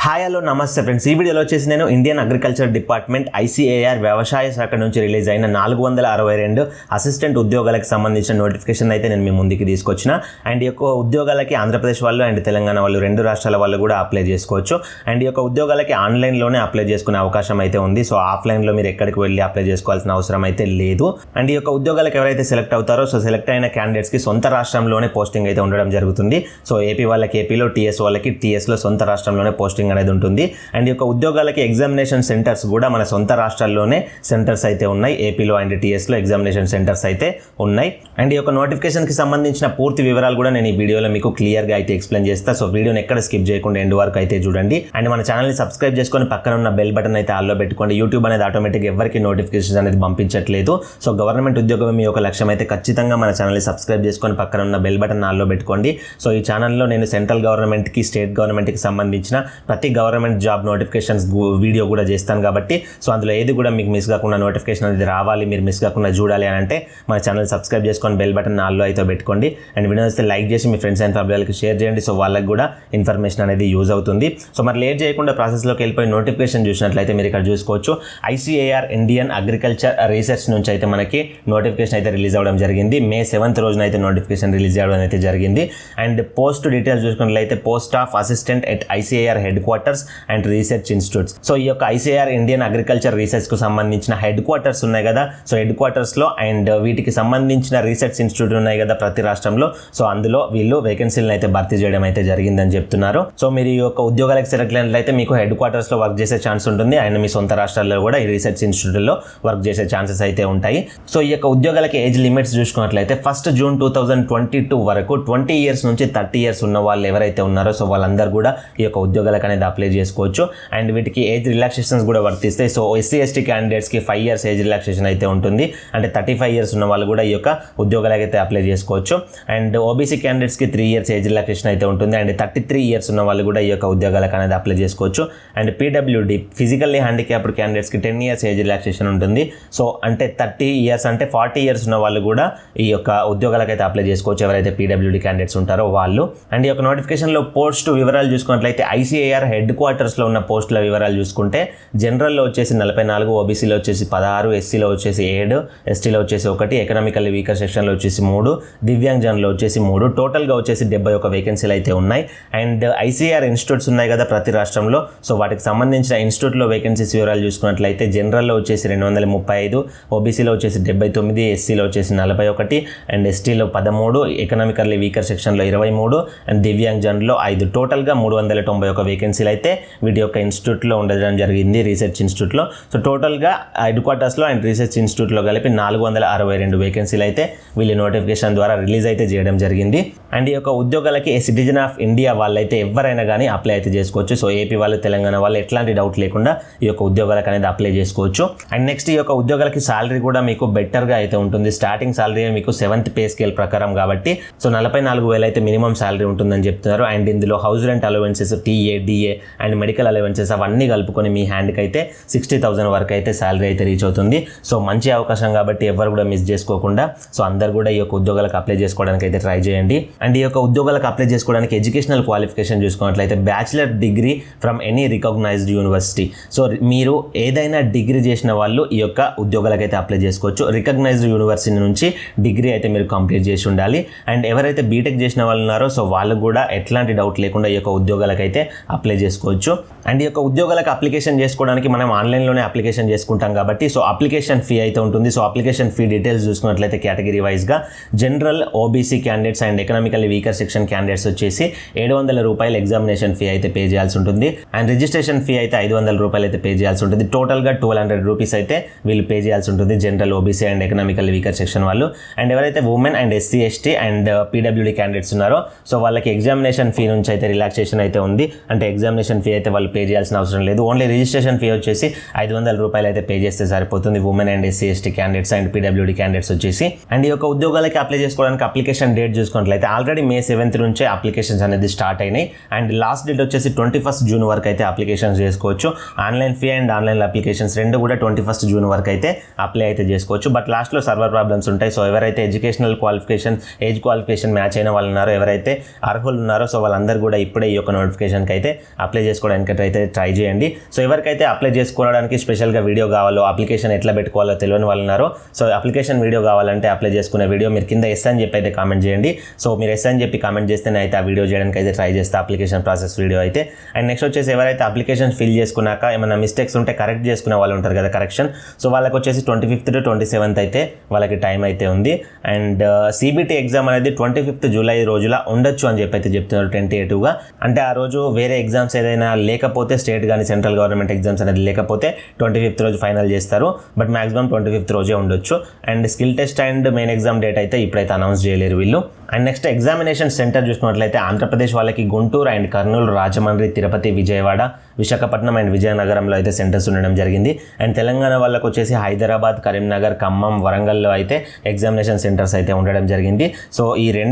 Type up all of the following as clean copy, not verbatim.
Hi hello నమస్తే friends, ఈ వీడియోలో వచ్చేసి నేను ఇండియన్ అగ్రికల్చర్ డిపార్ట్మెంట్ ఐసీఏఆర్ వ్యవసాయ శాఖ నుంచి రిలీజ్ అయిన 462 అసిస్టెంట్ ఉద్యోగాలకు సంబంధించిన నోటిఫికేషన్ అయితే నేను మీ ముందుకి తీసుకొచ్చిన. అండ్ ఈ యొక్క ఉద్యోగాలకి ఆంధ్రప్రదేశ్ వాళ్ళు అండ్ తెలంగాణ వాళ్ళు రెండు రాష్ట్రాల వాళ్ళు కూడా అప్లై చేసుకోవచ్చు. అండ్ ఈ యొక్క ఉద్యోగాలకి ఆన్లైన్లోనే అప్లై చేసుకునే అవకాశం అయితే ఉంది. సో ఆఫ్లైన్లో మీరు ఎక్కడికి వెళ్ళి అప్లై చేసుకోవాల్సిన అవసరం అయితే లేదు. అండ్ ఈ యొక్క ఉద్యోగాలకు ఎవరైతే సెలెక్ట్ అవుతారో సో సెలెక్ట్ అయిన క్యాండిడేట్స్కి సొంత రాష్ట్రంలోనే పోస్టింగ్ అయితే ఉండడం జరుగుతుంది. సో ఏపీ వాళ్ళకి ఏపీలో, టీఎస్ వాళ్ళకి టీఎస్లో సొంత రాష్ట్రంలోనే పోస్టింగ్ అనేది ఉంటుంది. అండ్ ఈ యొక్క ఉద్యోగాలకి ఎగ్జామినేషన్ సెంటర్స్ కూడా మన సొంత రాష్ట్రాల్లోనే సెంటర్స్ అయితే ఉన్నాయి. ఏపీలో అండ్ టీఎస్లో ఎగ్జామినేషన్ సెంటర్స్ అయితే ఉన్నాయి. అండ్ ఈ యొక్క నోటిఫికేషన్కి సంబంధించిన పూర్తి వివరాలు కూడా నేను ఈ వీడియోలో మీకు క్లియర్గా అయితే ఎక్స్ప్లెయిన్ చేస్తా. సో వీడియోని ఎక్కడ స్కిప్ చేయకుండా ఎండ్ వరకు అయితే చూడండి. అండ్ మన ఛానల్ని సబ్స్క్రైబ్ చేసుకొని పక్కన ఉన్న బెల్ బటన్ అయితే ఆల్లో పెట్టుకోండి. యూట్యూబ్ అనేది ఆటోమేటిక్గా ఎవరికి నోటిఫికేషన్ అనేది పంపించట్లేదు. సో గవర్నమెంట్ ఉద్యోగం మీ యొక్క లక్ష్యం అయితే ఖచ్చితంగా మన ఛానల్ని సబ్స్క్రైబ్ చేసుకొని పక్కన ఉన్న బెల్ బటన్ ఆల్లో పెట్టుకోండి. సో ఈ ఛానల్లో నేను సెంట్రల్ గవర్నమెంట్కి, స్టేట్ గవర్నమెంట్కి సంబంధించిన ప్రతి గవర్నమెంట్ జాబ్ నోటిఫికేషన్స్ వీడియో కూడా చేస్తాను కాబట్టి సో అందులో ఏది కూడా మీకు మిస్ కాకుండా నోటిఫికేషన్ అనేది రావాలి, మీరు మిస్ కాకుండా చూడాలి అని అంటే మన ఛానల్ సబ్స్క్రైబ్ చేసుకొని బెల్ బటన్ ఆల్లో అయితే పెట్టుకోండి. అండ్ వీడియో వస్తే లైక్ చేసి మీ ఫ్రెండ్స్ అండ్ ఫ్యామిలీకి షేర్ చేయండి. సో వాళ్ళకి కూడా ఇన్ఫర్మేషన్ అనేది యూజ్ అవుతుంది. సో మరి లేట్ చేయకుండా ప్రాసెస్లోకి వెళ్ళిపోయి నోటిఫికేషన్ చూసినట్లయితే మీరు ఇక్కడ చూసుకోవచ్చు. ఐసీఏఆర్ ఇండియన్ అగ్రికల్చర్ రీసెర్చ్ నుంచి అయితే మనకి నోటిఫికేషన్ అయితే రిలీజ్ అవ్వడం జరిగింది. మే 7th రోజున అయితే నోటిఫికేషన్ రిలీజ్ అవ్వడం అయితే జరిగింది. అండ్ పోస్ట్ డీటెయిల్స్ చూసుకున్నట్లయితే post of assistant at ICAR head quarters and research institutes. So ఈ యొక్క ఐసీఏఆర్ ఇండియన్ అగ్రికల్చర్ రీసెర్చ్కు సంబంధించిన హెడ్ క్వార్టర్స్ ఉన్నాయి కదా, సో హెడ్ క్వార్టర్స్లో అండ్ వీటికి సంబంధించిన రీసెర్చ్ ఇన్స్టిట్యూట్ ఉన్నాయి కదా ప్రతి రాష్ట్రంలో, సో అందులో వీళ్ళు వేకెన్సీలను అయితే భర్తీ చేయడం అయితే జరిగిందని చెప్తున్నారు. సో మీరు ఈ యొక్క ఉద్యోగాలకు సెలెక్ట్ అయినట్లయితే మీకు హెడ్ క్వార్టర్స్లో వర్క్ చేసే ఛాన్స్ ఉంటుంది. అండ్ మీ సొంత రాష్ట్రాల్లో కూడా ఈ రీసెర్చ్ ఇన్స్టిట్యూట్లో వర్క్ చేసే ఛాన్సెస్ అయితే ఉంటాయి. సో ఈ యొక్క ఉద్యోగాలకి ఏజ్ లిమిట్స్ చూసుకున్నట్లయితే 1 జూన్ 2022 వరకు 20 years నుంచి 30 years ఉన్న వాళ్ళు ఎవరైతే ఉన్నారో సో వాళ్ళందరూ కూడా ఈ యొక్క ఉద్యోగాలకు అనేది అప్లై చేసుకోవచ్చు. అండ్ వీటికి ఏజ్ రిలాక్సేషన్స్ కూడా వర్తిస్తాయి. సో ఎస్సీ ఎస్టీ క్యాండిడేట్స్కి 5 years ఏజ్ రిలాక్సేషన్ అయితే ఉంటుంది. అంటే 35 years ఉన్న వాళ్ళు కూడా ఈ యొక్క ఉద్యోగాలకు అయితే అప్లై చేసుకోవచ్చు. అండ్ ఓబీసీ క్యాండిడేట్స్కి 3 years ఏజ్ రిలాక్సేషన్ అయితే ఉంటుంది. అండ్ 33 years ఉన్న వాళ్ళు కూడా ఈ యొక్క ఉద్యోగాలకు అనేది అప్లై చేసుకోవచ్చు. అండ్ పీడబ్ల్యూడి ఫిజికల్లీ హ్యాండిక్యాప్డ్ క్యాండిడేట్స్కి 10 years ఏజ్ రిలాక్సేషన్ ఉంటుంది. సో అంటే 30 years అంటే 40 years ఉన్న వాళ్ళు కూడా ఈ యొక్క ఉద్యోగాలకు అయితే అప్లై చేసుకోవచ్చు, ఎవరైతే పీడబ్ల్యూడి క్యాండిడేట్స్ ఉంటారో వాళ్ళు. అండ్ ఈ యొక్క నోటిఫికేషన్లో పోస్ట్ వివరాలు చూసుకున్నట్లయితే ఐసీఏఆర్ హెడ్ క్వార్టర్స్లో ఉన్న పోస్టుల వివరాలు చూసుకుంటే జనరల్లో వచ్చేసి 44, ఓబీసీలో వచ్చేసి 16, ఎస్సీలో వచ్చేసి 7, ఎస్టీలో వచ్చేసి 1, ఎకనామికల్లీ వీకర్ సెక్షన్లో వచ్చేసి 3, దివ్యాంగజన్లో వచ్చేసి 3, టోటల్గా వచ్చేసి 71 వేకెన్సీలు అయితే ఉన్నాయి. అండ్ ఐసీఆర్ ఇన్స్టిట్యూట్స్ ఉన్నాయి కదా ప్రతి రాష్ట్రంలో, సో వాటికి సంబంధించిన ఇన్స్టిట్యూట్లో వేకెన్సీస్ వివరాలు చూసుకున్నట్లయితే జనరల్లో వచ్చేసి 235, ఓబీసీలో వచ్చేసి 79, ఎస్సీలో వచ్చేసి 41, అండ్ ఎస్టీలో 13, ఎకనామికల్లీ వీకర్ సెక్షన్లో 23, అండ్ దివ్యాంగజన్లో 5, టోటల్గా 391 వేకెన్సీలు అయితే వీటి యొక్క ఇన్స్టిట్యూట్లో ఉండడం జరిగింది, రీసెర్చ్ ఇన్స్టిట్యూట్లో. సో టోటల్గా హెడ్ క్వార్టర్స్లో అండ్ రీసెర్చ్ ఇన్స్టిట్యూట్లో కలిపి 462 వేకెన్సీలు అయితే వీళ్ళు నోటిఫికేషన్ ద్వారా రిలీజ్ అయితే చేయడం జరిగింది. అండ్ ఈ యొక్క ఉద్యోగాలకి సిటిజన్ ఆఫ్ ఇండియా వాళ్ళైతే ఎవరైనా కానీ అప్లై అయితే చేసుకోవచ్చు. సో ఏపీ వాళ్ళు, తెలంగాణ వాళ్ళు ఎట్లాంటి డౌట్ లేకుండా ఈ యొక్క ఉద్యోగాలకు అనేది అప్లై చేసుకోవచ్చు. అండ్ నెక్స్ట్ ఈ యొక్క ఉద్యోగాలకి సాలరీ కూడా మీకు బెటర్గా అయితే ఉంటుంది. స్టార్టింగ్ సాలరీ మీకు 7th పే స్కేల్ ప్రకారం కాబట్టి సో 44,000 అయితే మినిమం సాలరీ ఉంటుందని చెప్తున్నారు. అండ్ ఇందులో house rent allowances, TA, DA and medical allowances అవన్నీ కలుపుకొని మీ హ్యాండ్కి అయితే 60,000 వరకు అయితే సాలరీ అయితే రీచ్ అవుతుంది. సో మంచి అవకాశం కాబట్టి ఎవరు కూడా మిస్ చేసుకోకుండా సో అందరు కూడా ఈ యొక్క ఉద్యోగాలకు అప్లై చేసుకోవడానికి అయితే ట్రై చేయండి. అండ్ ఈ యొక్క ఉద్యోగాలకు అప్లై చేసుకోవడానికి ఎడ్యుకేషనల్ క్వాలిఫికేషన్ చూసుకున్నట్లయితే bachelor degree from any recognized university. So మీరు ఏదైనా డిగ్రీ చేసిన వాళ్ళు ఈ యొక్క ఉద్యోగాలకు అయితే అప్లై చేసుకోవచ్చు. రికగ్నైజ్డ్ యూనివర్సిటీ నుంచి డిగ్రీ అయితే మీరు కంప్లీట్ చేసి ఉండాలి. అండ్ ఎవరైతే బీటెక్ చేసిన వాళ్ళు ఉన్నారో సో వాళ్ళు కూడా ఎట్లాంటి డౌట్ లేకుండా ఈ యొక్క ఉద్యోగాలకు అయితే అప్లై చేసుకోవచ్చు. అండ్ ఈ యొక్క ఉద్యోగాలకు అప్లికేషన్ చేసుకోవడానికి మనం ఆన్లైన్లోనే అప్లికేషన్ చేసుకుంటాం కాబట్టి సో అప్లికేషన్ ఫీ అయితే ఉంటుంది. సో అప్లికేషన్ ఫీ డీటెయిల్స్ చూసుకున్నట్లయితే కేటగిరీ వైజ్గా general, OBC candidates and economically weaker section candidates వచ్చేసి 700 రూపాయలు ఎగ్జామినేషన్ ఫీ అయితే పే చేయాల్సి ఉంటుంది. అండ్ రిజిస్ట్రేషన్ ఫీ అయితే 500 రూపాయలు అయితే పే చేయాల్సి ఉంటుంది. టోటల్గా 1200 రూపీస్ అయితే వీళ్ళు పే చేయాల్సి ఉంటుంది, general, OBC and economically weaker section వాళ్ళు. అండ్ ఎవరైతే women and SC ST and PWD candidates ఉన్నారో సో వాళ్ళకి ఎగ్జామినేషన్ ఫీ నుంచి అయితే రిలాక్సేషన్ అయితే ఉంది. అంటే ఎగ్జామినేషన్ ఫీ అయితే వాళ్ళు పే చేయాల్సిన అవసరం లేదు. ఓన్లీ రిజిస్ట్రేషన్ ఫీ వచ్చేసి 500 రూపాయలు అయితే పే చేస్తే సరిపోతుంది, women and SC ST candidates and PWD candidates వచ్చేసి. అండ్ ఈ యొక్క ఉద్యోగాలకి అప్లై చేసుకోవడానికి అప్లికేషన్ డేట్ చూసుకున్నట్లయితే ఆల్రెడీ మే 7th నుంచే అప్లికేషన్స్ అనేది స్టార్ట్ అయినాయి. అండ్ లాస్ట్ డేట్ వచ్చేసి 21st జూన్ వరకు అయితే అప్లికేషన్స్ చేసుకోవచ్చు. Online fee and online applications రెండు కూడా 21st జూన్ వరకు అయితే అప్లై అయితే చేసుకోవచ్చు. బట్ లాస్ట్లో సర్వర్ ప్రాబ్లమ్స్ ఉంటాయి. సో ఎవరైతే educational qualification, age qualification match అయిన వాళ్ళు ఉన్నారో, ఎవరైతే అర్హులు ఉన్నారో సో వాళ్ళందరూ కూడా ఇప్పుడే ఈ యొక్క నోటిఫికేషన్కి అయితే అప్లై చేసుకోవడానికి అయితే ట్రై చేయండి. సో ఎవరికైతే అప్లై చేసుకోవడానికి స్పెషల్గా వీడియో కావాలో, అప్లికేషన్ ఎట్లా పెట్టుకోవాలో తెలియని వాళ్ళు ఉన్నారో, సో అప్లికేషన్ వీడియో కావాలంటే అప్లై చేసుకునే వీడియో మీరు కింద ఎస్ అని చెప్పి అయితే కామెంట్ చేయండి. సో మీరు ఎస్ అని చెప్పి కామెంట్ చేస్తేనే అయితే ఆ వీడియో చేయడానికి అయితే ట్రై చేస్తే అప్లికేషన్ ప్రాసెస్ వీడియో అయితే. అండ్ నెక్స్ట్ వచ్చేసి ఎవరైతే అప్లికేషన్ ఫిల్ చేసుకున్నాక ఏమైనా మిస్టేక్స్ ఉంటే కరెక్ట్ చేసుకునే వాళ్ళు ఉంటారు కదా, కరెక్షన్. సో వాళ్ళకి వచ్చేసి 25th to 27th అయితే వాళ్ళకి టైం అయితే ఉంది. అండ్ CBT ఎగ్జామ్ అనేది 25th జూలై రోజుల ఉండొచ్చు అని చెప్పి అయితే చెప్తున్నారు టెంటేటివ్గా. అంటే ఆ రోజు వేరే ఎగ్జామ్స్ ఏదైనా లేకపోతే, స్టేట్ కానీ సెంట్రల్ గవర్నమెంట్ ఎగ్జామ్స్ అనేది లేకపోతే 25th రోజు ఫైనల్ చేస్తారు. బట్ మాక్సిమం 25th రోజే ఉండొచ్చు. And skill test and main exam date అయితే ఇప్పుడైతే అనౌన్స్ చేయలేరు వీళ్ళు. అండ్ నెక్స్ట్ ఎగ్జామినేషన్ సెంటర్ చూసుకున్నట్లయితే ఆంధ్రప్రదేశ్ వాళ్ళకి గుంటూరు అండ్ కర్నూలు, రాజమండ్రి, తిరుపతి, విజయవాడ, విశాఖపట్నం అండ్ విజయనగరంలో అయితే సెంటర్స్ ఉండడం జరిగింది. అండ్ తెలంగాణ వాళ్ళకి వచ్చేసి హైదరాబాద్, కరీంనగర్, ఖమ్మం, వరంగల్లో అయితే ఎగ్జామినేషన్ సెంటర్స్ అయితే ఉండడం జరిగింది. సో ఈ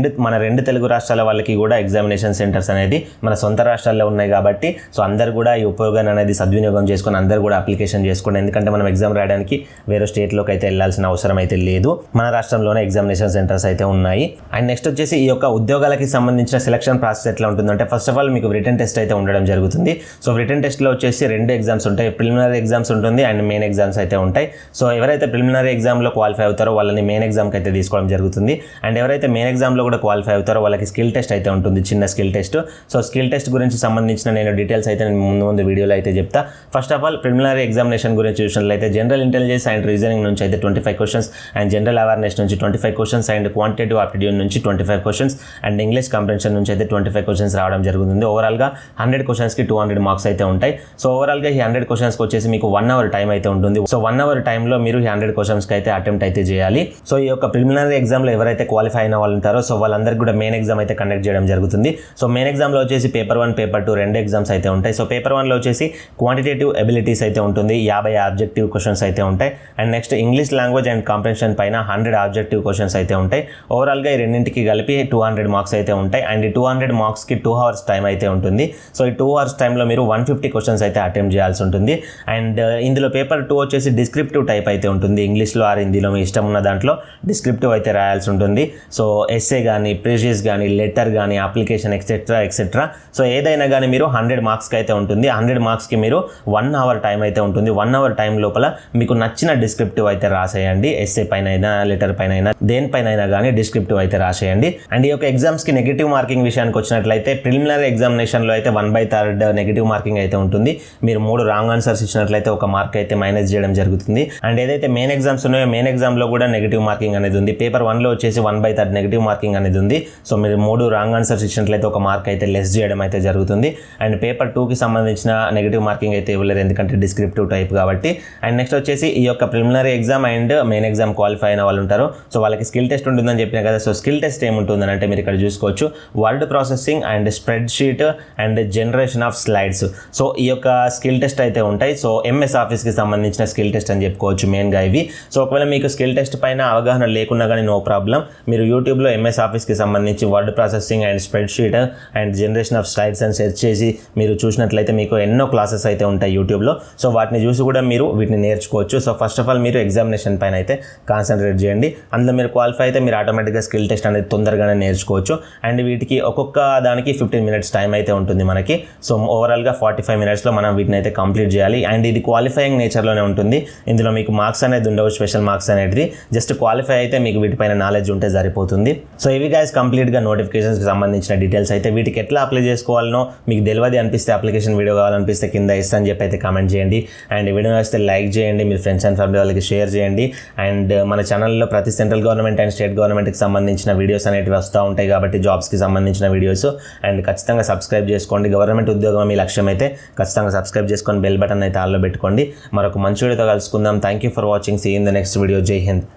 మన రెండు తెలుగు రాష్ట్రాల వాళ్ళకి కూడా ఎగ్జామినేషన్ సెంటర్స్ అనేది మన సొంత రాష్ట్రాల్లో ఉన్నాయి కాబట్టి సో అందరు కూడా ఈ ఉపయోగాన్ని అనేది సద్వినియోగం చేసుకొని అందరు కూడా అప్లికేషన్ చేసుకోండి. ఎందుకంటే మనం ఎగ్జామ్ రాయడానికి వేరే స్టేట్లోకి అయితే వెళ్ళాల్సిన అవసరం అయితే లేదు, మన రాష్ట్రంలోనే ఎగ్జామినేషన్ సెంటర్స్ అయితే ఉన్నాయి. అండ్ నెక్స్ట్ వచ్చేసి ఈ యొక్క ఉద్యోగాలకి సంబంధించిన సెలక్షన్ ప్రాసెస్ ఎట్లా ఉంటుందంటే, ఫస్ట్ ఆఫ్ ఆల్ మీకు రిటన్ టెస్ట్ అయితే ఉండడం జరుగుతుంది. సో రిటన్ టెస్ట్లో వచ్చేసి 2 ఎగ్జామ్స్ ఉంటాయి, ప్రిలిమినరీ ఎగ్జామ్స్ ఉంటుంది అండ్ మెయిన్ ఎగ్జామ్స్ అయితే ఉంటాయి. సో ఎవరైతే ప్రిలిమినరీ ఎగ్జామ్లో క్వాలిఫై అవుతారో వాళ్ళని మెయిన్ ఎగ్జామ్కి అయితే తీసుకోవడం జరుగుతుంది. అండ్ ఎవరైతే మెయిన్ ఎగ్జామ్లో కూడా క్వాలిఫై అవుతారో వాళ్ళకి స్కిల్ టెస్ట్ అయితే ఉంటుంది, చిన్న skill test. So skill test గురించి సంబంధించిన నేను డీటెయిల్స్ అయితే నేను ముందు వీడియోలో అయితే చెప్తా. First of all preliminary examination గురించి చూసినట్లయితే జనరల్ ఇంటెలిజెన్స్ అండ్ రీజనింగ్ నుంచి అయితే 25 క్వశ్చన్స్ అండ్ జనరల్ అవేర్నెస్ నుంచి 25 క్వశ్చన్స్ అండ్ క్వాంటిటేటివ్ ఆప్టిట్యూడ్ నుంచి 25 క్వశ్చన్స్ అండ్ ఇంగ్లీష్ కాంప్రిహెన్షన్ నుంచి అయితే 25 క్వశ్చన్స్ రావడం జరుగుతుంది. ఓవరాల్గా 100 క్వశ్చన్స్కి 200 మార్క్స్ అయితే ఉంటాయి. సో ఓవరాల్గా ఈ 100 క్వశ్చన్స్కి వచ్చేసి మీకు 1 అవర్ టైం అయితే ఉంటుంది. సో 1 అవర్ టైంలో మీరు ఈ 100 క్వశ్చన్స్కి అయితే అటెంప్ట్ అయితే చేయాలి. సో ఈ యొక్క ప్రిలిమినరీ ఎగ్జామ్లో ఎవరైతే క్వాలిఫై అయిన వాళ్ళు ఉంటారో సో వాళ్ళందరికీ కూడా మెయిన్ ఎగ్జామ్ అయితే కండక్ట్ చేయడం జరుగుతుంది. సో మెయిన్ ఎగ్జామ్లో వచ్చేసి పేపర్ 1, పేపర్ 2 2 ఎగ్జామ్స్ అయితే ఉంటాయి. సో పేపర్ 1లో వచ్చేసి క్వాంటిటేటివ్ ఎబిలిటీస్ అయితే ఉంటుంది, 50 ఆబ్జెక్టివ్ క్వశ్చన్స్ అయితే ఉంటాయి. And next English language and comprehension పైన 100 ఆబ్జెక్టివ్ క్వశ్చన్స్ అయితే ఉంటాయి. ఓవరాల్గా ఈ రెండింటికి కలిపి 200 మార్క్స్ అయితే ఉంటాయి. అండ్ ఈ 200 మార్క్స్కి 2 అవర్స్ టైం అయితే ఉంటుంది. సో ఈ 2 అవర్స్ టైంలో మీరు 150 క్వశ్చన్స్ అయితే అటెంప్ట్ చేయాల్సి ఉంటుంది. అండ్ ఇందులో పేపర్ 2 వచ్చేసి డిస్క్రిప్టివ్ టైప్ అయితే ఉంటుంది, ఇంగ్లీష్లో ఆర్ హిందీలో మీ ఇష్టం ఉన్న దాంట్లో డిస్క్రిప్టివ్ అయితే రాయాల్సి ఉంటుంది. సో ఎస్సే కానీ, ప్రెజెస్ కానీ, లెటర్ కానీ, అప్లికేషన్ ఎక్సెట్రా సో ఏదైనా కానీ మీరు 100 మార్క్స్కి అయితే ఉంటుంది. 100 మార్క్స్కి మీరు 1 అవర్ టైం అయితే ఉంటుంది. 1 అవర్ టైం లోపల మీకు నచ్చిన డిస్క్రిప్టివ్ అయితే రాసేయండి. ఎస్సే పైన అయినా, లెటర్ పైన అయినా, దేనిపైన అయినా కానీ డిస్క్రిప్టివ్ అయితే రాసేయండి. అండ్ ఈ యొక్క ఎగ్జామ్స్కి నెగిటివ్ మార్కింగ్ విషయానికి వచ్చినట్లయితే ప్రిలిమినరీ ఎగ్జామినేషన్లో అయితే 1/3 నెగిటివ్ మార్కింగ్ అయితే ఉంటుంది. మీరు 3 రాంగ్ ఆన్సర్స్ ఇచ్చినట్లయితే 1 మార్క్ అయితే మైనస్ చేయడం జరుగుతుంది. అండ్ ఏదైతే మెయిన్ ఎగ్జామ్స్ ఉన్నాయో మెయిన్ ఎగ్జామ్లో కూడా నెగిటివ్ మార్కింగ్ అనేది ఉంది. పేపర్ 1లో వచ్చేసి 1/3 నెగిటివ్ మార్కింగ్ అనేది ఉంది. సో మీరు 3 రాంగ్ ఆన్సర్స్ ఇచ్చినట్లయితే 1 మార్క్ అయితే లెస్ చేయడం అయితే జరుగుతుంది. అండ్ పేపర్ 2కి సంబంధించిన నెగిటివ్ మార్కింగ్ అయితే ఇవ్వలేరు, ఎందుకంటే డిస్క్రిప్టివ్ టైప్ కాబట్టి. అండ్ నెక్స్ట్ వచ్చేసి ఈ యొక్క preliminary exam and main exam qualify అయిన వాళ్ళు ఉంటారు. సో వాళ్ళకి స్కిల్ టెస్ట్ ఉంటుందని చెప్పిన కదా. సో స్కిల్ టెస్ట్ ఏముంటుందని అంటే మీరు ఇక్కడ చూసుకోవచ్చు, word processing and spread sheet and generation of slides. So ఈ యొక్క స్కిల్ టెస్ట్ అయితే ఉంటాయి. సో MS ఆఫీస్కి సంబంధించిన స్కిల్ టెస్ట్ అని చెప్పుకోవచ్చు మెయిన్గా ఇవి. సో ఒకవేళ మీకు స్కిల్ టెస్ట్ పైన అవగాహన లేకున్నా కానీ నో ప్రాబ్లం, మీరు యూట్యూబ్లో MS ఆఫీస్కి సంబంధించి word processing and spread sheet and generation of slides అని సెర్చ్ చేసి మీరు చూసినట్లయితే మీకు ఎన్నో క్లాసెస్ అయితే ఉంటాయి యూట్యూబ్లో. సో వాటిని చూసి కూడా మీరు వీటిని నేర్చుకోవచ్చు. సో ఫస్ట్ ఆఫ్ ఆల్ మీరు ఎగ్జామినేషన్ పైన అయితే కాన్సన్ట్రేట్ చేయండి. అందులో మీరు క్వాలిఫై అయితే మీరు ఆటోమేటిక్గా స్కిల్ టెస్ట్ అనేది తొందరగానే నేర్చుకోవచ్చు. అండ్ వీటికి ఒక్కొక్క దానికి 15 minutes టైం అయితే ఉంటుంది మనకి. సో ఓవరాల్గా 45 minutesలో మనం వీటిని అయితే కంప్లీట్ చేయాలి. అండ్ ఇది క్వాలిఫైయింగ్ నేచర్లోనే ఉంటుంది. ఇందులో మీకు మార్క్స్ అనేది ఉండవు, స్పెషల్ మార్క్స్ అనేది. జస్ట్ క్వాలిఫై అయితే మీకు వీటిపైన నాలెడ్జ్ ఉంటే సరిపోతుంది. సో ఇవి గైస్ కంప్లీట్గా నోటిఫికేషన్స్కి సంబంధించిన డీటెయిల్స్ అయితే. వీటికి ఎట్లా అప్లై చేసుకోవాలనో మీకు తెలియదు అనిపిస్తే, అప్లికేషన్ వీడియో కావాలనిపిస్తే కింద ఇస్తా అని చెప్పి అయితే కామెంట్ చేయండి. అండ్ వీడియో వస్తే లైక్ చేయండి, మీ ఫ్రెండ్స్ అండ్ ఫ్యామిలీ వాళ్ళకి షేర్ చేయండి. అండ్ మన ఛానల్లో ప్రతి సెంట్రల్ గవర్నమెంట్ అండ్ స్టేట్ గవర్నమెంట్కి సంబంధించిన వీడియోస్ అనేవి వస్తూ ఉంటాయి కాబట్టి జాబ్స్కి సంబంధించిన వీడియోస్. అండ్ ఖచ్చితంగా సబ్స్క్రైబ్ చేసుకోండి. గవర్నమెంట్ ఉద్యోగం మీ లక్ష్యం అయితే ఖచ్చితంగా సబ్స్క్రైబ్ చేసుకొని బెల్ బటన్ అయితే ఆల్లో పెట్టుకోండి. మరొక మంచి వీడియోతో కలుసుకుందాం. Thank you for watching. See in the next video. జై హింద్.